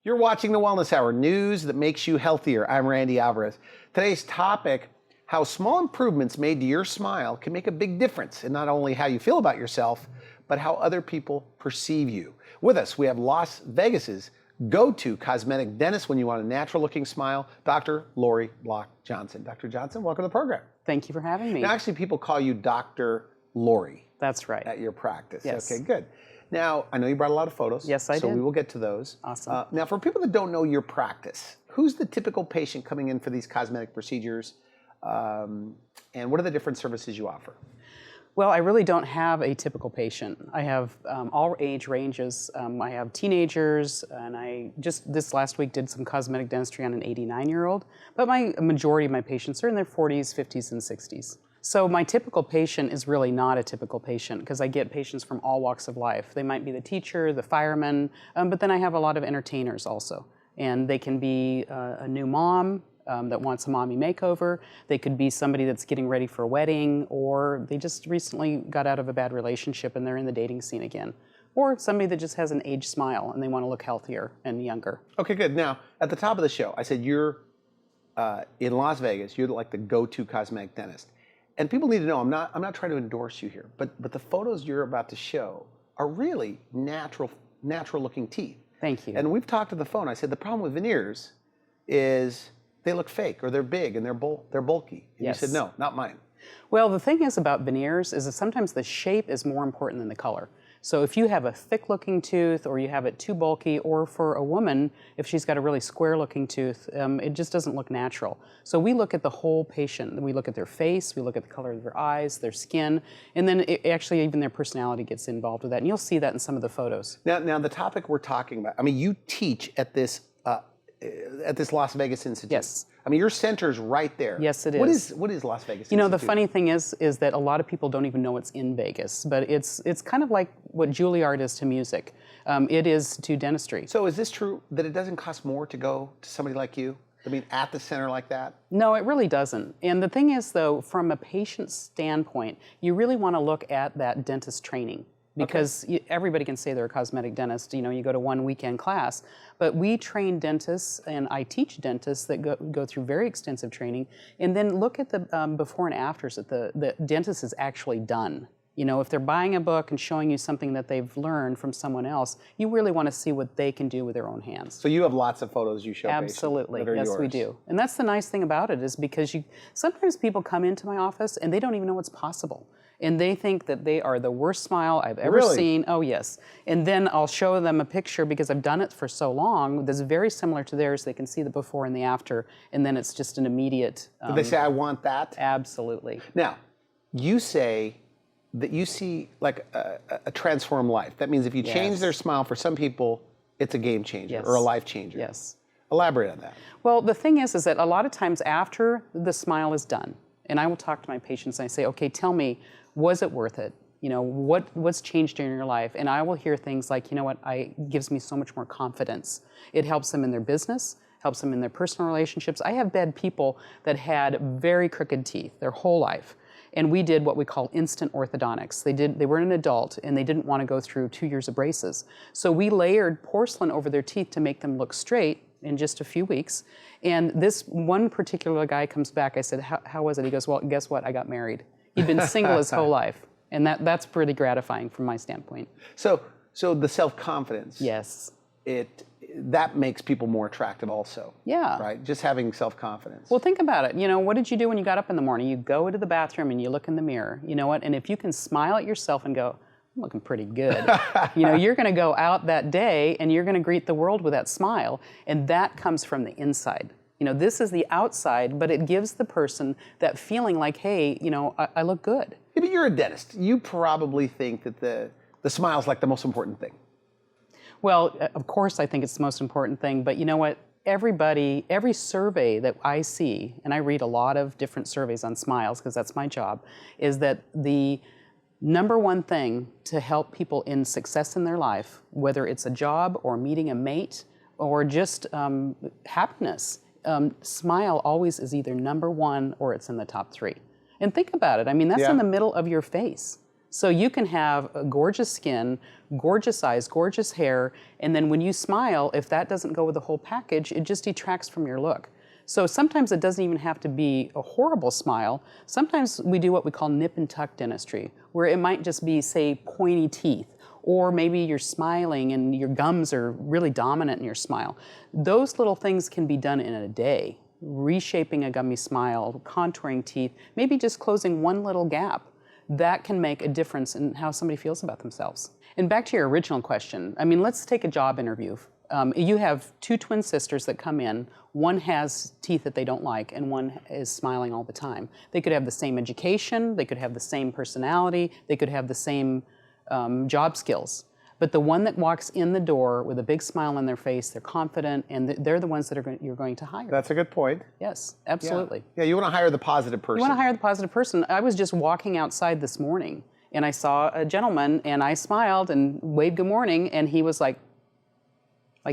You're watching the Wellness Hour, news that makes you healthier. I'm Randy Alvarez. Today's topic, how small improvements made to your smile can make a big difference in not only how you feel about yourself, but how other people perceive you. With us, we have Las Vegas's go-to cosmetic dentist when you want a natural-looking smile, Dr. Laurie Bloch Johnson. Dr. Johnson, welcome to the program. Thank you for having me. Now, actually, people call you Dr. Laurie. That's right. At your practice. Yes. Okay, good. Now, I know you brought a lot of photos. Yes, I did. So we will get to those. Awesome. Now, for people that don't know your practice, who's the typical patient coming in for these cosmetic procedures? And what are the different services you offer? Well, I really don't have a typical patient. I have all age ranges. I have teenagers, and I just this last week did some cosmetic dentistry on an 89-year-old. But my majority of my patients are in their 40s, 50s, and 60s. So my typical patient is really not a typical patient because I get patients from all walks of life. They might be the teacher, the fireman, but then I have a lot of entertainers also. And they can be a new mom that wants a mommy makeover. They could be somebody that's getting ready for a wedding, or they just recently got out of a bad relationship and they're in the dating scene again. Or somebody that just has an aged smile and they want to look healthier and younger. Okay, good. Now, at the top of the show, I said you're in Las Vegas. You're like the go-to cosmetic dentist. And people need to know, I'm not trying to endorse you here, but the photos you're about to show are really natural looking teeth. Thank you. And we've talked on the phone. I said the problem with veneers is they look fake, or they're big and they're bulky. And Yes. You said no, not mine. Well, the thing is about veneers is that sometimes the shape is more important than the color. So if you have a thick-looking tooth, or you have it too bulky, or for a woman, if she's got a really square-looking tooth, it just doesn't look natural. So we look at the whole patient. We look at their face, we look at the color of their eyes, their skin, and then actually even their personality gets involved with that. And you'll see that in some of the photos. Now the topic we're talking about, I mean, you teach at this Las Vegas Institute. Yes. I mean, your center's right there. Yes, it is. What is Las Vegas Institute? You know, the funny thing is that a lot of people don't even know it's in Vegas, but it's kind of like what Juilliard is to music. It is to dentistry. So is this true that it doesn't cost more to go to somebody like you? I mean, at the center like that? No, it really doesn't. And the thing is, though, from a patient standpoint, you really want to look at that dentist training. Because everybody can say they're a cosmetic dentist. You know, you go to one weekend class, but we train dentists, and I teach dentists that go through very extensive training, and then look at the before and afters that the dentist is actually done. You know, if they're buying a book and showing you something that they've learned from someone else, you really want to see what they can do with their own hands. So you have lots of photos you show Absolutely, patients that are yes, yours. we do. And that's the nice thing about it, is because sometimes people come into my office and they don't even know what's possible. And they think that they are the worst smile I've ever seen. Oh, yes. And then I'll show them a picture, because I've done it for so long, that's very similar to theirs. They can see the before and the after, and then it's just an immediate... Did they say, I want that? Absolutely. Now, you say that you see like a transformed life. That means if you change their smile, for some people, it's a game changer or a life changer. Yes. Elaborate on that. Well, the thing is that a lot of times after the smile is done, and I will talk to my patients and I say, okay, tell me, was it worth it? You know, what's changed in your life? And I will hear things like, you know what, it gives me so much more confidence. It helps them in their business, helps them in their personal relationships. I have bed people that had very crooked teeth their whole life. And we did what we call instant orthodontics. They were an adult and they didn't want to go through 2 years of braces. So we layered porcelain over their teeth to make them look straight in just a few weeks. And this one particular guy comes back, I said, how was it? He goes, well, guess what? I got married. He'd been single his whole life. And that's pretty gratifying from my standpoint. So the self-confidence. Yes. That makes people more attractive also. Yeah. Right? Just having self-confidence. Well, think about it. You know, what did you do when you got up in the morning? You go into the bathroom and you look in the mirror. You know what? And if you can smile at yourself and go, I'm looking pretty good. You know, you're going to go out that day and you're going to greet the world with that smile. And that comes from the inside. You know, this is the outside, but it gives the person that feeling like, hey, you know, I look good. Yeah, but you're a dentist. You probably think that the smile's like the most important thing. Well, of course, I think it's the most important thing. But you know what? Every survey that I see, and I read a lot of different surveys on smiles because that's my job, is that the number one thing to help people in success in their life, whether it's a job or meeting a mate or just happiness, smile always is either number one or it's in the top 3. And think about it. I mean, that's in the middle of your face. So you can have a gorgeous skin, gorgeous eyes, gorgeous hair, and then when you smile, if that doesn't go with the whole package, it just detracts from your look. So sometimes it doesn't even have to be a horrible smile. Sometimes we do what we call nip and tuck dentistry, where it might just be, say, pointy teeth, or maybe you're smiling and your gums are really dominant in your smile. Those little things can be done in a day. Reshaping a gummy smile, contouring teeth, maybe just closing one little gap. That can make a difference in how somebody feels about themselves. And back to your original question, I mean, let's take a job interview. You have two twin sisters that come in. One has teeth that they don't like, and one is smiling all the time. They could have the same education, they could have the same personality, they could have the same job skills. But the one that walks in the door with a big smile on their face, they're confident, and they're the ones that you're going to hire. That's a good point. Yes, absolutely. Yeah, you want to hire the positive person. You want to hire the positive person. I was just walking outside this morning, and I saw a gentleman, and I smiled and waved good morning, and he was like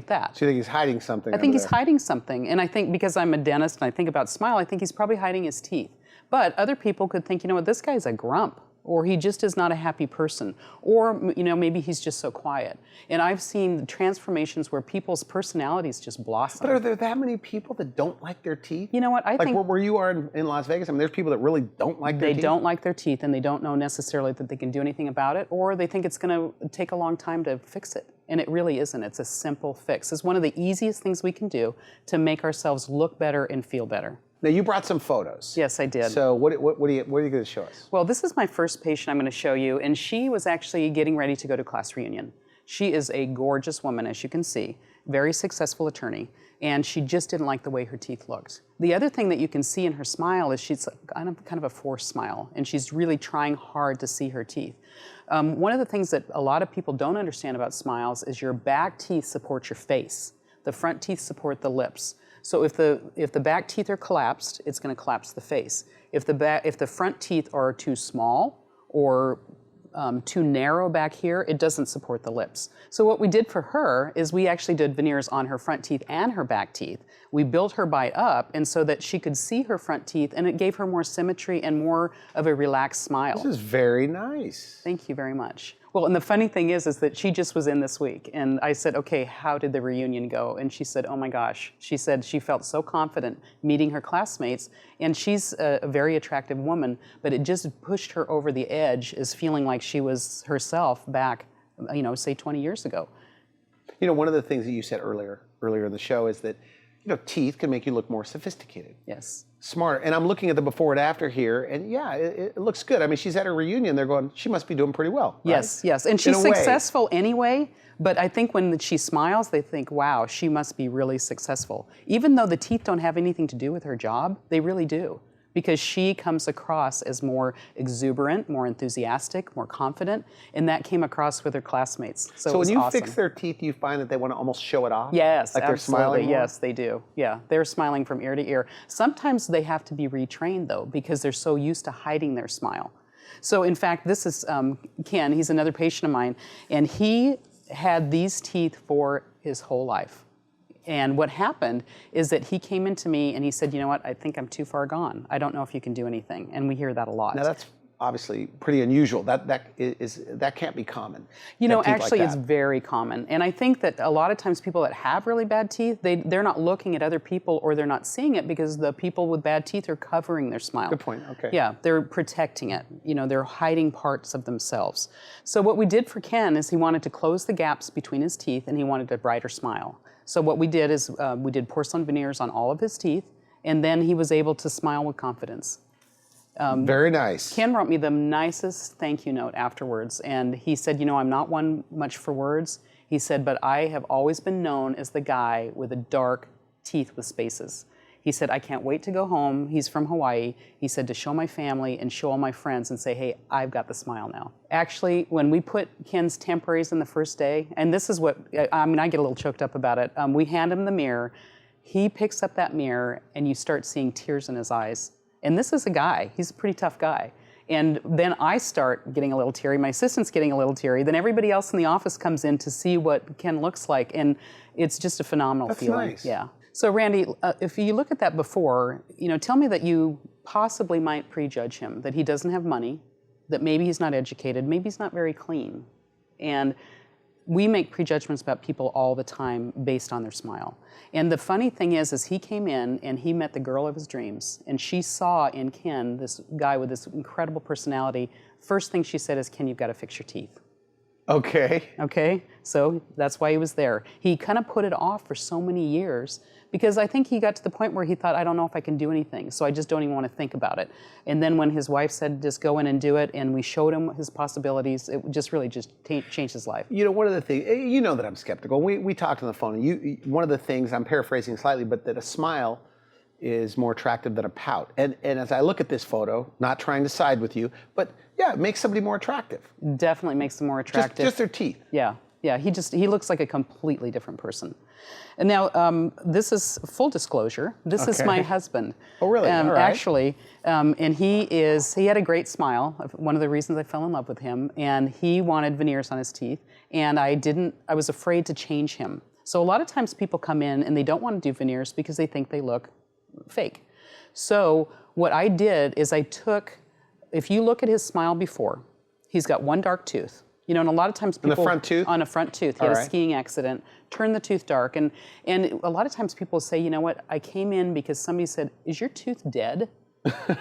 that. So you think he's hiding something? I think he's hiding something, and I think because I'm a dentist and I think about smile, I think he's probably hiding his teeth. But other people could think, you know what, this guy's a grump, or he just is not a happy person, or you know, maybe he's just so quiet. And I've seen transformations where people's personalities just blossom. But are there that many people that don't like their teeth? You know what, I think... Like where you are in Las Vegas, I mean, there's people that really don't like their teeth. They don't like their teeth, and they don't know necessarily that they can do anything about it, or they think it's going to take a long time to fix it. And it really isn't. It's a simple fix. It's one of the easiest things we can do to make ourselves look better and feel better. Now, you brought some photos. Yes, I did. So what are you going to show us? Well, this is my first patient I'm going to show you, and she was actually getting ready to go to class reunion. She is a gorgeous woman, as you can see, very successful attorney, and she just didn't like the way her teeth looked. The other thing that you can see in her smile is she's kind of a forced smile, and she's really trying hard to see her teeth. One of the things that a lot of people don't understand about smiles is your back teeth support your face. The front teeth support the lips. So if the back teeth are collapsed, it's going to collapse the face. If the front teeth are too small or too narrow back here, it doesn't support the lips. So what we did for her is we actually did veneers on her front teeth and her back teeth. We built her bite up, and so that she could see her front teeth, and it gave her more symmetry and more of a relaxed smile. This is very nice. Thank you very much. Well, and the funny thing is that she just was in this week, and I said, okay, how did the reunion go? And she said, oh my gosh. She said she felt so confident meeting her classmates, and she's a very attractive woman, but it just pushed her over the edge as feeling like she was herself back, you know, say 20 years ago. You know, one of the things that you said earlier in the show is that, you know, teeth can make you look more sophisticated. Yes. Smart. And I'm looking at the before and after here, and yeah, it looks good. I mean, she's at a reunion. They're going, she must be doing pretty well. Right? Yes, yes. And she's successful anyway, but I think when she smiles, they think, wow, she must be really successful. Even though the teeth don't have anything to do with her job, they really do. Because she comes across as more exuberant, more enthusiastic, more confident, and that came across with her classmates. So when you awesome. fix their teeth, you find that they want to almost show it off? Yes, like absolutely. They're smiling more? Yes, they do. Yeah, they're smiling from ear to ear. Sometimes they have to be retrained, though, because they're so used to hiding their smile. So in fact, this is Ken. He's another patient of mine, and he had these teeth for his whole life. And what happened is that he came into me and he said, you know what, I think I'm too far gone. I don't know if you can do anything. And we hear that a lot. Now that's obviously pretty unusual. That can't be common. You know, actually it's very common. And I think that a lot of times people that have really bad teeth, they're not looking at other people, or they're not seeing it because the people with bad teeth are covering their smile. Good point, okay. Yeah, they're protecting it. You know, they're hiding parts of themselves. So what we did for Ken is he wanted to close the gaps between his teeth, and he wanted a brighter smile. So what we did is we did porcelain veneers on all of his teeth, and then he was able to smile with confidence. Very nice. Ken wrote me the nicest thank you note afterwards, and he said, you know, I'm not one much for words. He said, but I have always been known as the guy with the dark teeth with spaces. He said, I can't wait to go home. He's from Hawaii. He said, to show my family and show all my friends and say, hey, I've got the smile now. Actually, when we put Ken's temporaries in the first day, and this is what, I mean, I get a little choked up about it. We hand him the mirror. He picks up that mirror, and you start seeing tears in his eyes. And this is a guy. He's a pretty tough guy. And then I start getting a little teary. My assistant's getting a little teary. Then everybody else in the office comes in to see what Ken looks like. And it's just a phenomenal feeling. Nice. Yeah. So Randy, if you look at that before, you know, tell me that you possibly might prejudge him, that he doesn't have money, that maybe he's not educated, maybe he's not very clean. And we make prejudgments about people all the time based on their smile. And the funny thing is he came in and he met the girl of his dreams, and she saw in Ken this guy with this incredible personality. First thing she said is, "Ken, you've got to fix your teeth." Okay. Okay, so that's why he was there. He kind of put it off for so many years because I think he got to the point where he thought, I don't know if I can do anything, so I just don't even want to think about it. And then when his wife said, just go in and do it, and we showed him his possibilities, it just really just changed his life. You know, one of the things, you know that I'm skeptical. We talked on the phone, and one of the things, I'm paraphrasing slightly, but that a smile is more attractive than a pout. And as I look at this photo, not trying to side with you, but yeah, it makes somebody more attractive. Definitely makes them more attractive. Just their teeth. Yeah, yeah. He looks like a completely different person. And now, this is full disclosure. This is my husband. Oh, really? All right. Actually, and he had a great smile. One of the reasons I fell in love with him. And he wanted veneers on his teeth, and I was afraid to change him. So a lot of times people come in and they don't want to do veneers because they think they look fake. So what I did is if you look at his smile before, he's got one dark tooth. You know, and a lot of times people... On the front tooth? On a front tooth. He had a skiing accident, turned the tooth dark. And a lot of times people say, you know what, I came in because somebody said, is your tooth dead?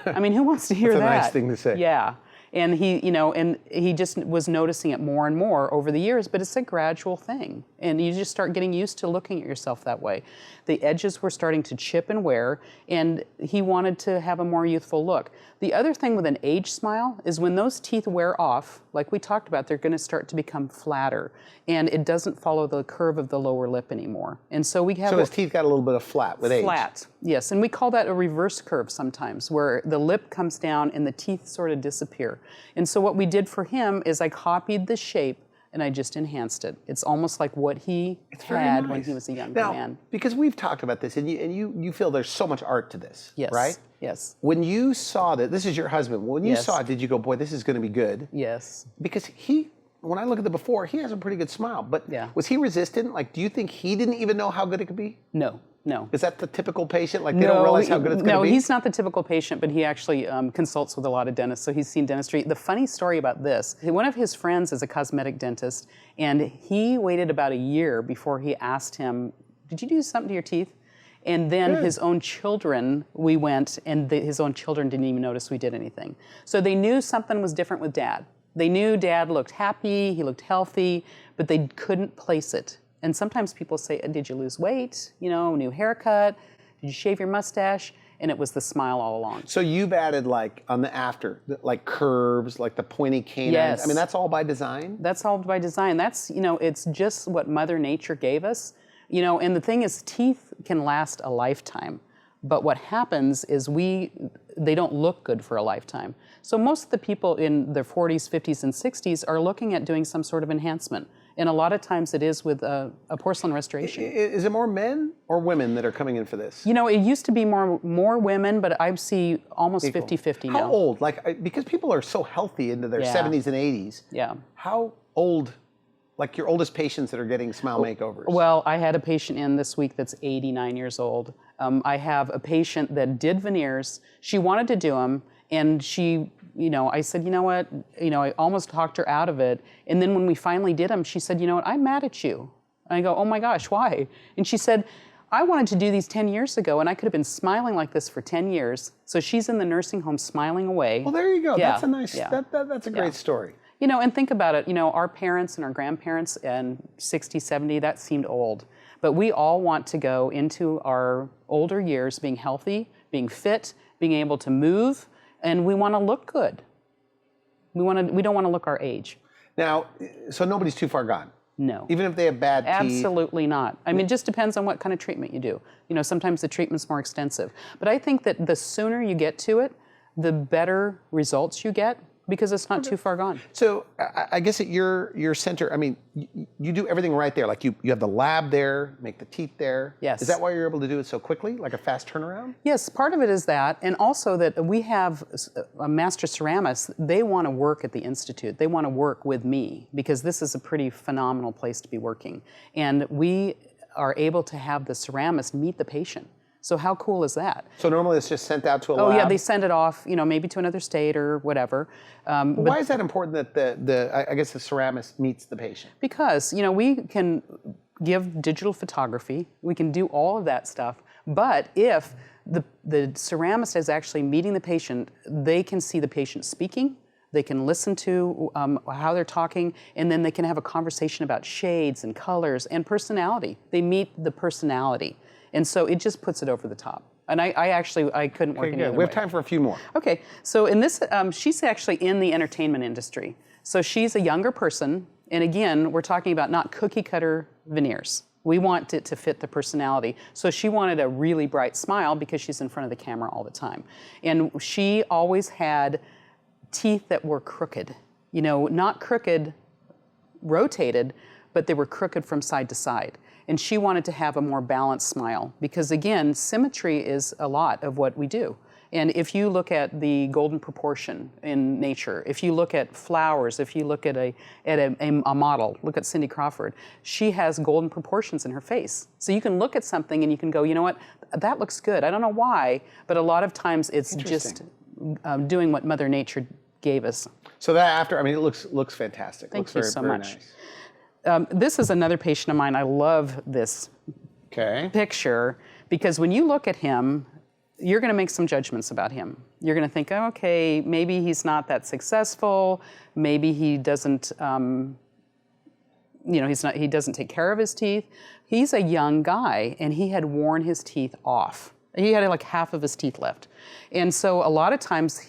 I mean, who wants to hear that? That's a nice thing to say. Yeah. And he just was noticing it more and more over the years, but it's a gradual thing. And you just start getting used to looking at yourself that way. The edges were starting to chip and wear, and he wanted to have a more youthful look. The other thing with an age smile is when those teeth wear off, like we talked about, they're going to start to become flatter, and it doesn't follow the curve of the lower lip anymore. And so we have... So his teeth got a little bit of flat with age. Flat, yes. And we call that a reverse curve sometimes, where the lip comes down and the teeth sort of disappear. And so what we did for him is I copied the shape and I just enhanced it. It's almost like what he had when he was a younger man. Because we've talked about this, and you feel there's so much art to this, yes. right? Yes. When you saw that, this is your husband, when you Yes. saw it, did you go, boy, this is going to be good? Yes. Because when I look at the before, he has a pretty good smile, but Yeah. was he resistant? Like, do you think he didn't even know how good it could be? No. No. Is that the typical patient? Like, they don't realize how good it's going to be? No, he's not the typical patient, but he actually consults with a lot of dentists, so he's seen dentistry. The funny story about this, one of his friends is a cosmetic dentist, and he waited about a year before he asked him, did you do something to your teeth? And then his own children, we went, and his own children didn't even notice we did anything. So they knew something was different with Dad. They knew Dad looked happy, he looked healthy, but they couldn't place it. And sometimes people say, did you lose weight? You know, new haircut? Did you shave your mustache? And it was the smile all along. So you've added, like, on the after, like curves, like the pointy canines. Yes. I mean, that's all by design? That's all by design. That's, it's just what Mother Nature gave us. And the thing is, teeth can last a lifetime. But what happens is they don't look good for a lifetime. So most of the people in their 40s, 50s, and 60s are looking at doing some sort of enhancement. And a lot of times it is with a porcelain restoration. Is it more men or women that are coming in for this? It used to be more women, but I see almost 50-50 now. How old? Like, because people are so healthy into their 70s and 80s. Yeah. How old, like your oldest patients that are getting smile makeovers? Well, I had a patient in this week that's 89 years old. I have a patient that did veneers. She wanted to do them, and she... I said, you know what, I almost talked her out of it. And then when we finally did them, she said, you know what, I'm mad at you. And I go, oh my gosh, why? And she said, I wanted to do these 10 years ago, and I could have been smiling like this for 10 years. So she's in the nursing home smiling away. Well, there you go. Yeah. That's a nice, that's a great story. And think about it, our parents and our grandparents and 60, 70, that seemed old. But we all want to go into our older years being healthy, being fit, being able to move, and we want to look good. We don't want to look our age. Now, so nobody's too far gone? No. Even if they have bad teeth? Absolutely not. I mean, it just depends on what kind of treatment you do. Sometimes the treatment's more extensive. But I think that the sooner you get to it, the better results you get, because it's not too far gone. So I guess at your center, I mean, you do everything right there. Like you have the lab there, make the teeth there. Yes. Is that why you're able to do it so quickly, like a fast turnaround? Yes, part of it is that, and also that we have a master ceramist. They want to work at the Institute. They want to work with me, because this is a pretty phenomenal place to be working. And we are able to have the ceramist meet the patient. So how cool is that? So normally it's just sent out to a Oh lab? yeah, they send it off, maybe to another state or whatever. But why is that important that I guess the ceramist meets the patient? Because, we can give digital photography, we can do all of that stuff, but if the ceramist is actually meeting the patient, they can see the patient speaking, they can listen to how they're talking, and then they can have a conversation about shades and colors and personality. They meet the personality. And so it just puts it over the top. And I couldn't work any other way. We have time for a few more. Okay, so in this, she's actually in the entertainment industry. So she's a younger person, and again, we're talking about not cookie cutter veneers. We want it to fit the personality. So she wanted a really bright smile because she's in front of the camera all the time. And she always had teeth that were crooked. Not crooked, rotated, but they were crooked from side to side. And she wanted to have a more balanced smile because, again, symmetry is a lot of what we do. And if you look at the golden proportion in nature, if you look at flowers, if you look at a model, look at Cindy Crawford, she has golden proportions in her face. So you can look at something and you can go, you know what, that looks good. I don't know why, but a lot of times it's just doing what Mother Nature gave us. So that it looks fantastic. Thank you so much. Nice. This is another patient of mine. I love this picture because when you look at him, you're going to make some judgments about him. You're going to think, oh, okay, maybe he's not that successful. Maybe he doesn't, he doesn't take care of his teeth. He's a young guy, and he had worn his teeth off. He had like half of his teeth left. And so a lot of times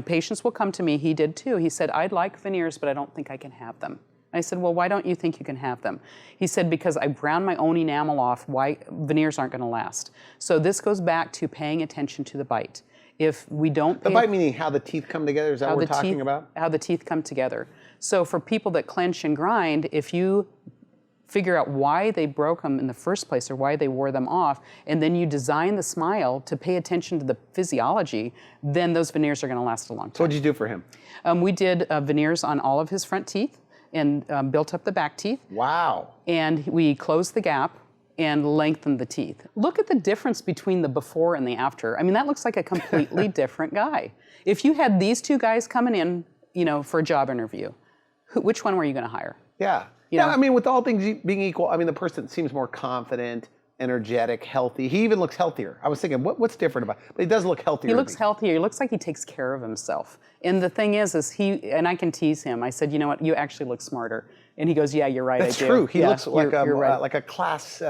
patients will come to me, he did too. He said, I'd like veneers, but I don't think I can have them. I said, well, why don't you think you can have them? He said, because I ground my own enamel off, why veneers aren't going to last. So this goes back to paying attention to the bite. If we don't The bite meaning how the teeth come together, is that what we're talking about? How the teeth come together. So for people that clench and grind, if you figure out why they broke them in the first place or why they wore them off, and then you design the smile to pay attention to the physiology, then those veneers are going to last a long time. So what did you do for him? We did veneers on all of his front teeth and built up the back teeth. Wow. And we closed the gap and lengthened the teeth. Look at the difference between the before and the after. I mean, that looks like a completely different guy. If you had these two guys coming in, for a job interview, which one were you going to hire? Yeah. With all things being equal, the person seems more confident, energetic, healthy. He even looks healthier. I was thinking, what's different about it? But he does look healthier. He looks healthier. He looks like he takes care of himself. And the thing is and I can tease him. I said, you know what, you actually look smarter. And he goes, yeah, you're right, That's I do. true. He looks like right. like a class,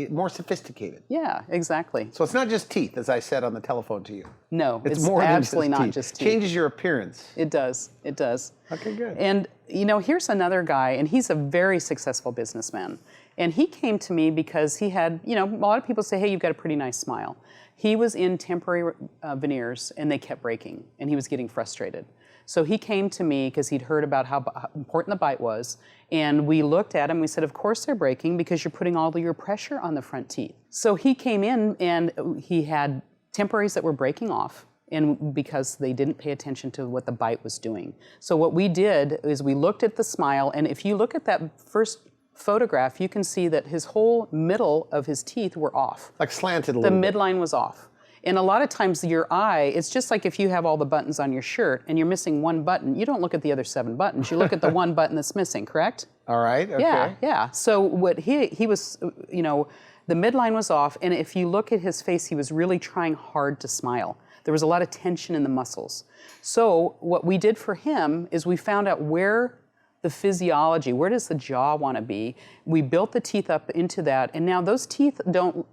more sophisticated. Yeah, exactly. So it's not just teeth, as I said on the telephone to you. No, it's more absolutely than not just teeth. Changes your appearance. It does. It does. Okay, good. And here's another guy, and he's a very successful businessman. And he came to me because he had, a lot of people say, hey, you've got a pretty nice smile. He was in temporary veneers, and they kept breaking, and he was getting frustrated. So he came to me because he'd heard about how important the bite was, and we looked at him. We said, of course they're breaking because you're putting all of your pressure on the front teeth. So he came in, and he had temporaries that were breaking off, and because they didn't pay attention to what the bite was doing. So what we did is we looked at the smile, and if you look at that first photograph, you can see that his whole middle of his teeth were off. Like slanted a little bit. The midline was off. And a lot of times your eye, it's just like if you have all the buttons on your shirt and you're missing one button, you don't look at the other 7 buttons. You look at the one button that's missing, correct? All right, okay. Yeah. So what he was, the midline was off, and if you look at his face, he was really trying hard to smile. There was a lot of tension in the muscles. So what we did for him is we found out where the physiology, where does the jaw want to be? We built the teeth up into that, and now those teeth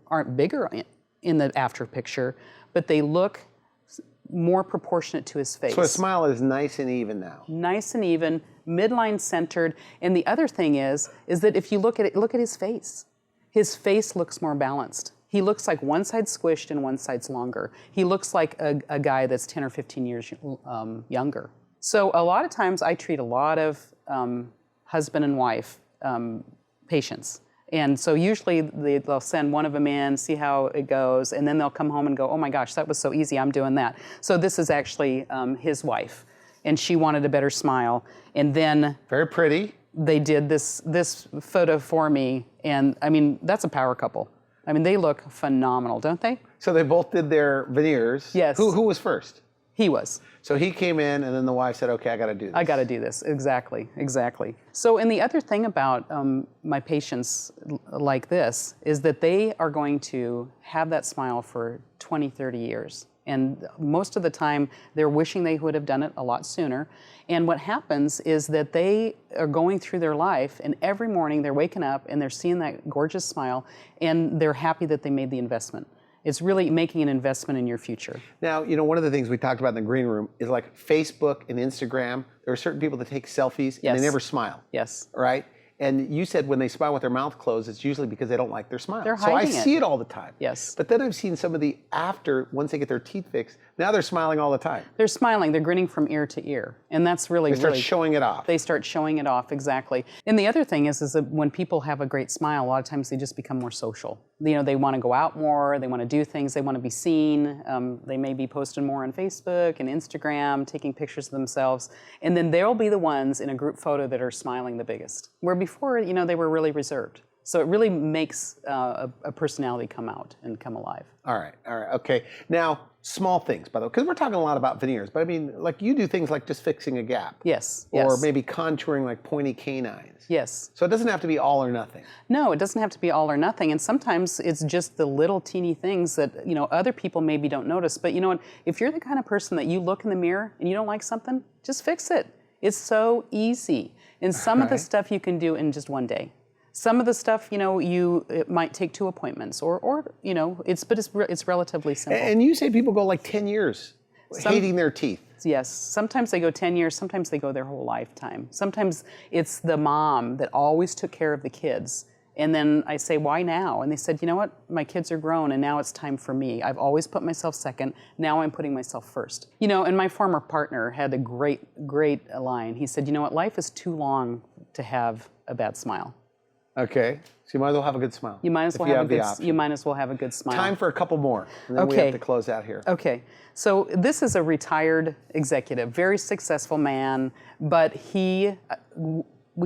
aren't bigger in the after picture, but they look more proportionate to his face. So his smile is nice and even now. Nice and even, midline centered. And the other thing is that if you look at it, look at his face. His face looks more balanced. He looks like one side's squished and one side's longer. He looks like a guy that's 10 or 15 years younger. So a lot of times I treat a lot of husband and wife patients. And so usually they'll send one of them in, see how it goes, and then they'll come home and go, oh my gosh, that was so easy, I'm doing that. So this is actually his wife, and she wanted a better smile. And then very pretty. They did this photo for me, and that's a power couple. I mean, they look phenomenal, don't they? So they both did their veneers. Yes. Who was first? He was. So he came in, and then the wife said, okay, I got to do this. I got to do this. Exactly, exactly. So, and the other thing about my patients like this is that they are going to have that smile for 20, 30 years. And most of the time, they're wishing they would have done it a lot sooner. And what happens is that they are going through their life, and every morning they're waking up and they're seeing that gorgeous smile, and they're happy that they made the investment. It's really making an investment in your future. Now, you know, one of the things we talked about in the green room is like Facebook and Instagram. There are certain people that take selfies and they never smile. Yes. Right? And you said when they smile with their mouth closed, it's usually because they don't like their smile. They're so I hiding it. see it all the time. Yes. But then I've seen some of the after, once they get their teeth fixed, now they're smiling all the time. They're smiling, they're grinning from ear to ear. And that's really, They start showing it off. They start showing it off, exactly. And the other thing is that when people have a great smile, a lot of times they just become more social. You know, they want to go out more, they want to do things, they want to be seen. They may be posting more on Facebook and Instagram, taking pictures of themselves. And then they'll be the ones in a group photo that are smiling the biggest. Where before, you know, they were really reserved. So it really makes a personality come out and come alive. All right, okay. Now, small things, by the way, because we're talking a lot about veneers, but I mean, like you do things like just fixing a gap. Yes, Or maybe contouring like pointy canines. Yes. So it doesn't have to be all or nothing. No, it doesn't have to be all or nothing. And sometimes it's just the little teeny things that, you know, other people maybe don't notice. But you know what, if you're the kind of person that you look in the mirror and you don't like something, just fix it. It's so easy. And some of the stuff you can do in just one day. Some of the stuff, you know, it might take 2 appointments, or you know, it's relatively simple. And you say people go like 10 years hating their teeth. Yes, sometimes they go 10 years, sometimes they go their whole lifetime. Sometimes it's the mom that always took care of the kids. And then I say, why now? And they said, you know what, my kids are grown and now it's time for me. I've always put myself second, now I'm putting myself first. You know, and my former partner had a great line. He said, you know what, life is too long to have a bad smile. Okay, so you might as well have a good smile. You might as well have a good smile. Time for a couple more, and then we have to close out here. Okay, so this is a retired executive, very successful man, but we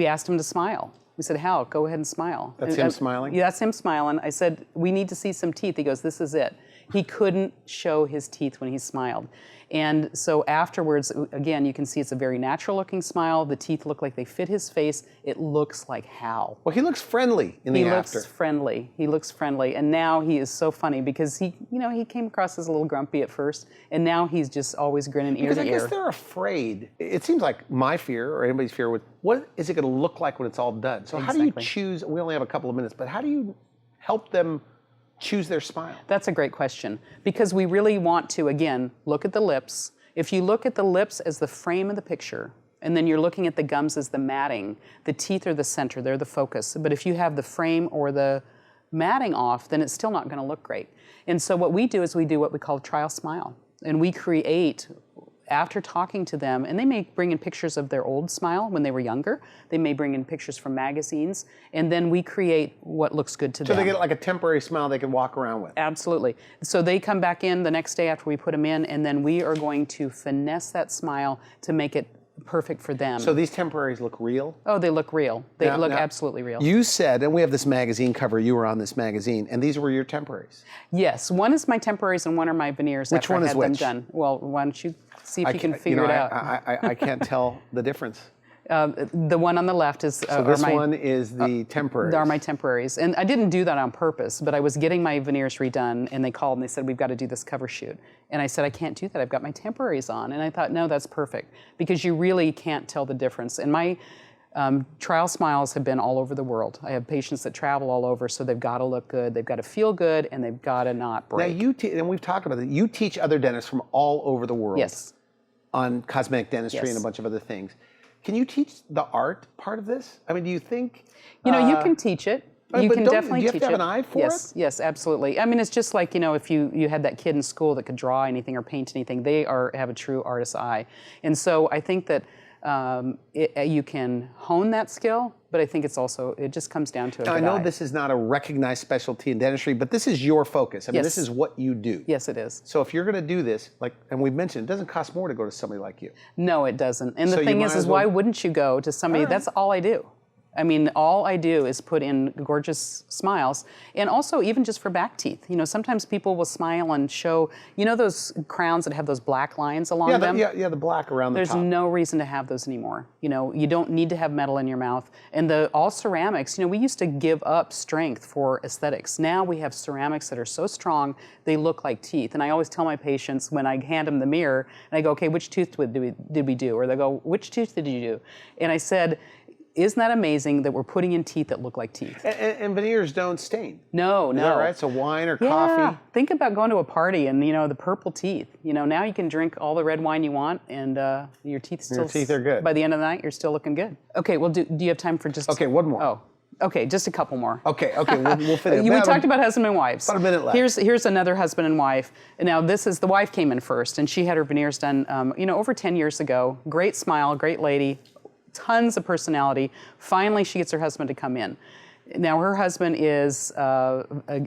asked him to smile. We said, Hal, go ahead and smile. That's him smiling? Yeah, that's him smiling. I said, we need to see some teeth. He goes, this is it. He couldn't show his teeth when he smiled. And so afterwards, again, you can see it's a very natural looking smile. The teeth look like they fit his face. It looks like Hal. Well, he looks friendly in the after. He looks friendly. He looks friendly. And now he is so funny because he came across as a little grumpy at first, and now he's just always grinning ear to ear. Because I guess they're afraid. It seems like my fear or anybody's fear with what is it going to look like when it's all done? So how do you choose? We only have a couple of minutes, but how do you help them choose their smile? That's a great question, because we really want to, again, look at the lips. If you look at the lips as the frame of the picture, and then you're looking at the gums as the matting, the teeth are the center, they're the focus. But if you have the frame or the matting off, then it's still not going to look great. And so what we do is we do what we call a trial smile. And we create, after talking to them, and they may bring in pictures of their old smile when they were younger. They may bring in pictures from magazines, and then we create what looks good to them. So they get like a temporary smile they can walk around with. Absolutely. So they come back in the next day after we put them in, and then we are going to finesse that smile to make it perfect for them. So these temporaries look real? Oh, they look real. They look absolutely real. You said, and we have this magazine cover, you were on this magazine, and these were your temporaries. Yes, one is my temporaries and one are my veneers. Which one is which? Them done. Well, why don't you see if you can figure it out. I can't tell the difference. The one on the left is... So this one is the temporaries. They are my temporaries. And I didn't do that on purpose, but I was getting my veneers redone, and they called and they said, we've got to do this cover shoot. And I said, I can't do that. I've got my temporaries on. And I thought, no, that's perfect, because you really can't tell the difference. And my trial smiles have been all over the world. I have patients that travel all over, so they've got to look good, they've got to feel good, and they've got to not break. Now, and we've talked about it, you teach other dentists from all over the world. Yes. On cosmetic dentistry and a bunch of other things. Can you teach the art part of this? I mean, do you think... You know, you can teach it. You can definitely teach it. Do you have to have an eye for it? Yes, absolutely. I mean, it's just like, you know, if you had that kid in school that could draw anything or paint anything, they have a true artist's eye. And so I think that you can hone that skill, but I think it just comes down to a good eye. I know this is not a recognized specialty in dentistry, but this is your focus. I mean, this is what you do. Yes, it is. So if you're going to do this, and we've mentioned, it doesn't cost more to go to somebody like you. No, it doesn't. And the thing is why wouldn't you go to somebody, that's all I do. I mean, all I do is put in gorgeous smiles, and also even just for back teeth. You know, sometimes people will smile and show, you know, those crowns that have those black lines along them? The black around the top. There's no reason to have those anymore. You know, you don't need to have metal in your mouth. And the all ceramics, you know, we used to give up strength for aesthetics. Now we have ceramics that are so strong, they look like teeth. And I always tell my patients when I hand them the mirror, and I go, okay, which tooth did we do? Or they go, which tooth did you do? And I said, isn't that amazing that we're putting in teeth that look like teeth? And veneers don't stain. No. Is that right? So wine or Yeah. coffee? Think about going to a party and, you know, the purple teeth. You know, now you can drink all the red wine you want, and your teeth still... Your teeth are good. By the end of the night, you're still looking good. Okay, well, do you have time for just... Okay, one more. Oh, okay, just a couple more. Okay, we'll fit it. We talked about husband and wives. About a minute left. Here's another husband and wife. Now, the wife came in first, and she had her veneers done, you know, over 10 years ago. Great smile, great lady, tons of personality. Finally, she gets her husband to come in. Now, her husband is a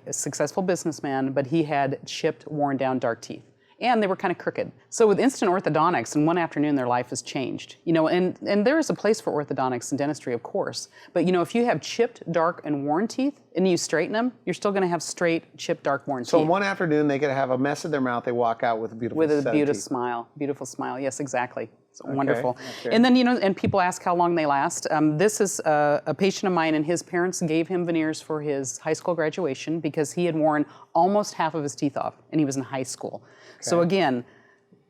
successful businessman, but he had chipped, worn down, dark teeth. And they were kind of crooked. So with instant orthodontics, in one afternoon, their life has changed. You know, and there is a place for orthodontics in dentistry, of course. But, you know, if you have chipped, dark, and worn teeth, and you straighten them, you're still going to have straight, chipped, dark, worn teeth. So in one afternoon, they could have a mess in their mouth. They walk out with a beautiful set of teeth. Smile. Beautiful smile. Yes, exactly. It's wonderful. Okay. And then, you know, and people ask how long they last. This is a patient of mine, and his parents gave him veneers for his high school graduation because he had worn almost half of his teeth off, and he was in high school. Okay. So again,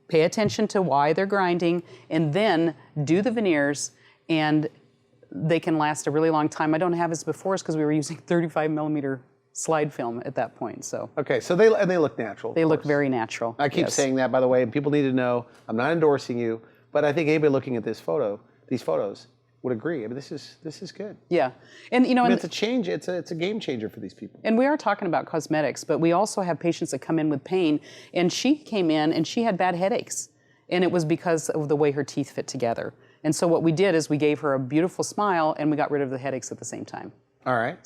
pay attention to why they're grinding, and then do the veneers, and they can last a really long time. I don't have his befores because we were using 35 millimeter slide film at that point. So okay, so they look natural. They look very natural. I keep saying that, by the way, and people need to know I'm not endorsing you, but I think anybody looking at these photos would agree. I mean, this is good. Yeah, and you know, it's a change. It's a game changer for these people. And we are talking about cosmetics, but we also have patients that come in with pain. And she came in and she had bad headaches, and it was because of the way her teeth fit together. And so what we did is we gave her a beautiful smile, and we got rid of the headaches at the same time. All right.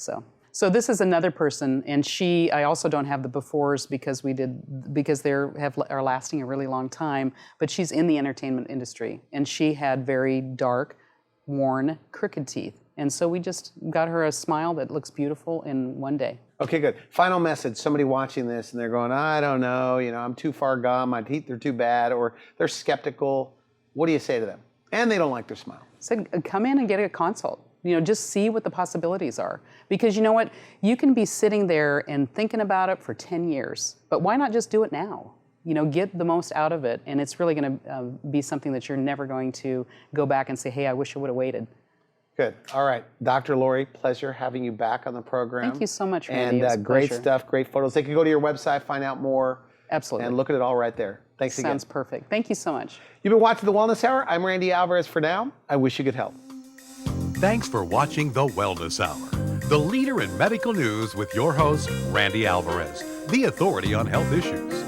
So this is another person, and I also don't have the befores because they are lasting a really long time, but she's in the entertainment industry, and she had very dark, worn, crooked teeth. And so we just got her a smile that looks beautiful in one day. Okay, good. Final message, somebody watching this and they're going, I don't know, you know, I'm too far gone, my teeth are too bad, or they're skeptical. What do you say to them? And they don't like their smile. So come in and get a consult. You know, just see what the possibilities are. Because you know what? You can be sitting there and thinking about it for 10 years, but why not just do it now? You know, get the most out of it, and it's really going to be something that you're never going to go back and say, hey, I wish I would have waited. Good. All right. Dr. Laurie, pleasure having you back on the program. Thank you so much, Randy. And great stuff, great photos. They can go to your website, find out more. Absolutely. And look at it all right there. Thanks again. Sounds perfect. Thank you so much. You've been watching The Wellness Hour. I'm Randy Alvarez for now. I wish you good health. Thanks for watching The Wellness Hour, the leader in medical news with your host, Randy Alvarez, the authority on health issues.